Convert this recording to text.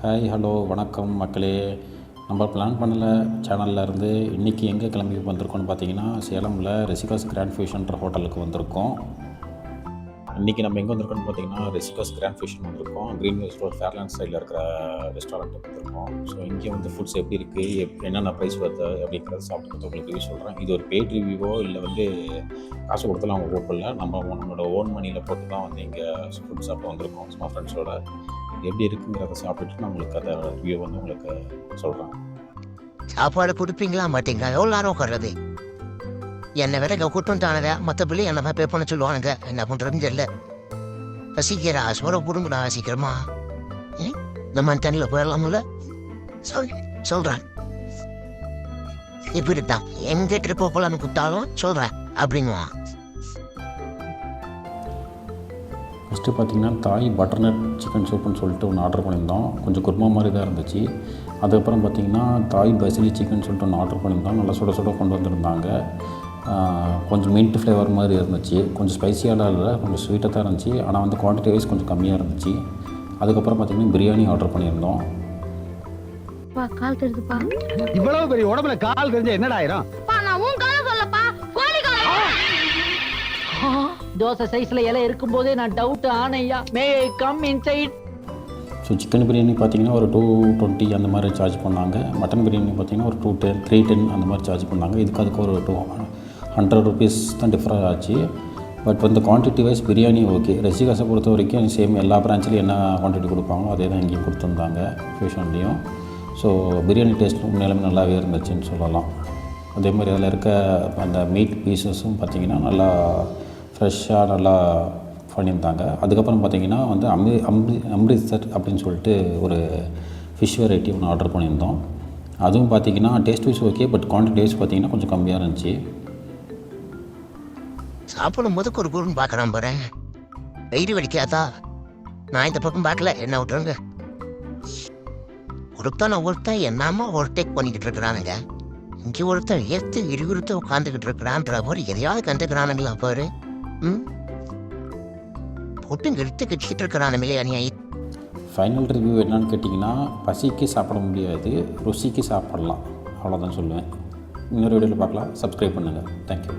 Hi hello வணக்கம் மக்களே. நம்ம பிளான் பண்ணல சேனலில் இருந்து இன்றைக்கி எங்கே கிளம்பி வந்திருக்கோம்னு பார்த்தீங்கன்னா, சேலமில் ரெசிகாஸ் கிராண்ட் ஃபியூஷன்ற ஹோட்டலுக்கு வந்திருக்கோம். இன்றைக்கி நம்ம எங்கே வந்திருக்கோம்னு பார்த்தீங்கன்னா, ரெசிகாஸ் கிராண்ட் ஃபியூஷன் வந்திருக்கோம். க்ரீன் வேஸ் ரோட் ஃபேர்லாண்ட் சைடில் இருக்கிற ரெஸ்டாரண்ட்டுக்கு வந்திருக்கோம். ஸோ இங்கே வந்து ஃபுட்ஸ் எப்படி இருக்குது, என்னென்ன ப்ரைஸ் வருது அப்படிங்கிறத சாப்பிட்டு உங்களுக்கு ரிவ்யூ சொல்கிறேன். இது ஒரு பெய்ட் ரிவ்யூவோ இல்லை வந்து காசு கொடுத்தாலும் அவங்க கூப்பிடல. நம்மளோட ஓன் மணியில் போட்டு தான் வந்து இங்கே ஃபுட் சாப்பிட்டு வந்திருக்கோம் சும்மா ஃப்ரெண்ட்ஸோட. எப்படி இருக்குங்கிறத சாப்பிட்டுட்டு நான் உங்களுக்கு அதை ரிவ்யூ வந்து உங்களுக்கு சொல்கிறேன். சாப்பாடு கொடுப்பீங்களா மாட்டீங்களா? எவ்வளோ நேரம் உட்கார்றது? என்னை விட கூட்டம் தானதா, மற்றபடி என்ன தான் பே பண்ண சொல்லுவானுங்க. என்ன பண்ணுறதுன்னு தெரியல. சீக்கிரம் ஆசோட கொடுங்கடா சீக்கிரமா. இந்த மாதிரி தண்ணியில் போயிடலாம்ல? சொல்கிறேன். இப்படி தான் எங்கே ட்ரிப்பு போகலான்னு கொடுத்தாலும் சொல்கிறேன் அப்படிங்குவான். ஃபஸ்ட்டு பார்த்திங்கன்னா தாய் பட்டர்நட் சிக்கன் சூப்புன்னு சொல்லிட்டு ஒன்று ஆர்டர் பண்ணியிருந்தோம். கொஞ்சம் குருமா மாதிரி தான் இருந்துச்சு. அதுக்கப்புறம் பார்த்திங்கன்னா தாய் பசிலி சிக்கன் சொல்லிட்டு ஒன்று ஆர்டர் பண்ணியிருந்தோம். நல்லா சுட சுட கொண்டு வந்திருந்தாங்க. கொஞ்சம் மின்ட் ஃப்ளேவர் மாதிரி இருந்துச்சு. கொஞ்சம் ஸ்பைசியாலாம் இல்லை, கொஞ்சம் ஸ்வீட்டாக தான் இருந்துச்சு. ஆனால் வந்து குவான்டிட்டி வைஸ் கொஞ்சம் கம்மியாக இருந்துச்சு. அதுக்கப்புறம் பார்த்திங்கன்னா பிரியாணி ஆர்டர் பண்ணியிருந்தோம். கால் தெரியுதுப்பா. இவ்வளவு பெரிய உடம்புல கால் தெரிஞ்ச என்னடா ஆயிரும்? நான் உன் கால சொல்லப்பா, கோழி கால. தோசை சைஸ்ல இலை இருக்கும்போதே நான் டவுட் ஆனையா. May come inside. So chicken biryani பார்த்திங்கன்னா ஒரு 220 அந்த மாதிரி சார்ஜ் பண்ணாங்க. மட்டன் பிரியாணி பார்த்திங்கன்னா ஒரு 310 அந்த மாதிரி சார்ஜ் பண்ணாங்க. அதுக்கு ஒரு 200 rupees தான் டிஃப்ரெண்ட் ஆச்சு. பட் வந்து குவான்டிட்டி வைஸ் பிரியாணி ஓகே. ரெசிகாஸை பொறுத்த வரைக்கும் சேம் எல்லா பிரான்ச்லேயும் என்ன குவான்டிட்டி கொடுப்பாங்களோ அதே தான் இங்கேயும் கொடுத்துருந்தாங்க ஃபியூஷன்லேயும். ஸோ பிரியாணி டேஸ்ட் உண்மையிலுமே நல்லாவே இருந்துச்சுன்னு சொல்லலாம். அதே மாதிரி அதில் இருக்க அந்த மீட் பீசஸும் பார்த்திங்கன்னா நல்லா ஃப்ரெஷ்ஷாக நல்லா பண்ணியிருந்தாங்க. அதுக்கப்புறம் பார்த்திங்கன்னா வந்து அம்ரித்சர் அப்படின்னு சொல்லிட்டு ஒரு ஃபிஷ் வெரைட்டி ஒன்று ஆர்டர் பண்ணியிருந்தோம். அதுவும் பார்த்திங்கன்னா taste wise okay, but quantity wise பார்த்திங்கன்னா கொஞ்சம் கம்மியாக இருந்துச்சு. சாப்பிடும் போது ஒரு குருன்னு பார்க்குறான் பாரு. வயிறு வலிக்காதா? நான் இந்த பக்கம் பார்க்கல, என்ன விட்டுருங்க. ஒருத்தன் என்னமா ஓவர்டேக் பண்ணிக்கிட்டு இருக்கிறானுங்க. இங்கே ஒருத்தன் ஏற்று இருவிருத்த உட்காந்துக்கிட்டு இருக்கிறான்ற போது எதையாவது கண்டுக்கிறானுங்களா பாரு. போட்டு எடுத்து கட்டிக்கிட்டு இருக்கிறானுங்களே அநியாயி. ஃபைனல் ரிவ்யூ என்னன்னு கேட்டிங்கன்னா, பசிக்கு சாப்பிட முடியாது, ருசிக்கு சாப்பிடலாம், அவ்வளோதான் சொல்லுவேன். இன்னொரு வீடியோவில் பார்க்கலாம். சப்ஸ்கிரைப் பண்ணுங்கள். தேங்க்யூ.